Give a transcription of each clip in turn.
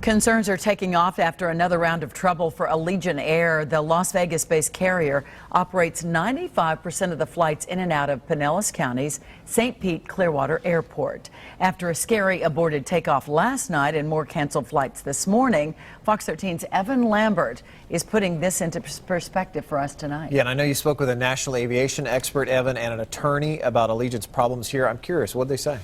Concerns are taking off after another round of trouble for Allegiant Air. The Las Vegas-based carrier operates 95% of the flights in and out of Pinellas County's St. Pete Clearwater Airport. After a scary aborted takeoff last night and more canceled flights this morning, Fox 13's Evan Lambert is putting this into perspective for us tonight. Yeah, and I know you spoke with a national aviation expert, Evan, and an attorney about Allegiant's problems here. I'm curious, what did they say?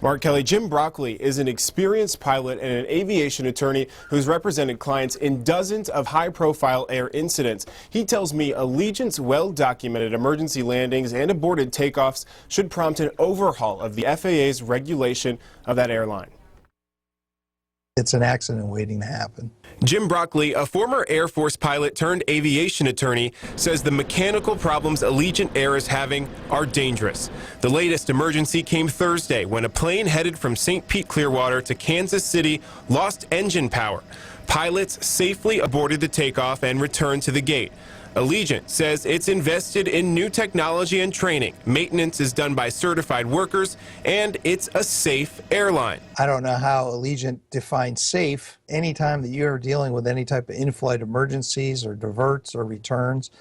Mark Kelly, Jim Broccoli is an experienced pilot and an aviation attorney who's represented clients in dozens of high-profile air incidents. He tells me Allegiant's well-documented emergency landings and aborted takeoffs should prompt an overhaul of the FAA's regulation of that airline. It's an accident waiting to happen. Jim Broccoli, a former Air Force pilot turned aviation attorney, says the mechanical problems Allegiant Air is having are dangerous. The latest emergency came Thursday when a plane headed from St. Pete Clearwater to Kansas City lost engine power. Pilots safely aborted the takeoff and returned to the gate. Allegiant says it's invested in new technology and training. Maintenance is done by certified workers, and it's a safe airline. I don't know how Allegiant defines safe. Anytime that you're dealing with any type of in-flight emergencies or diverts or returns,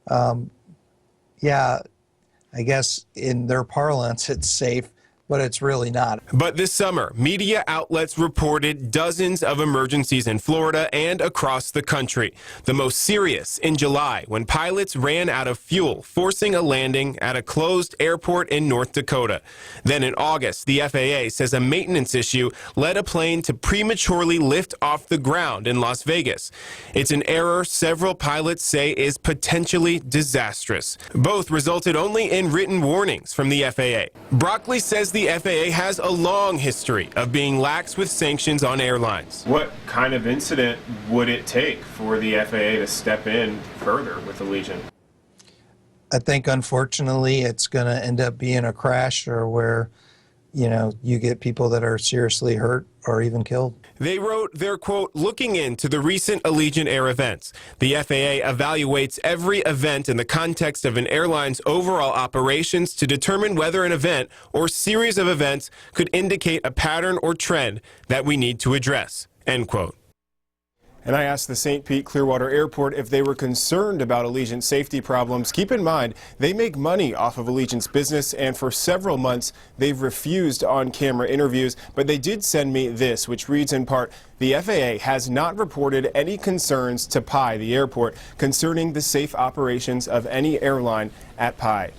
yeah, I guess in their parlance it's safe, but it's really not. But this summer, media outlets reported dozens of emergencies in Florida and across the country. The most serious in July, when pilots ran out of fuel, forcing a landing at a closed airport in North Dakota. Then in August, the FAA says a maintenance issue led a plane to prematurely lift off the ground in Las Vegas. It's an error several pilots say is potentially disastrous. Both resulted only in written warnings from the FAA. Broccoli says the FAA has a long history of being lax with sanctions on airlines. What kind of incident would it take for the FAA to step in further with Allegiant? I think unfortunately it's going to end up being a crash or where, you know, you get people that are seriously hurt or even killed. They wrote they're, quote, looking into the recent Allegiant Air events. The FAA evaluates every event in the context of an airline's overall operations to determine whether an event or series of events could indicate a pattern or trend that we need to address, end quote. And I asked the St. Pete Clearwater Airport if they were concerned about Allegiant's safety problems. Keep in mind, they make money off of Allegiant's business, and for several months, they've refused on-camera interviews. But they did send me this, which reads in part, the FAA has not reported any concerns to PI, the airport, concerning the safe operations of any airline at PI.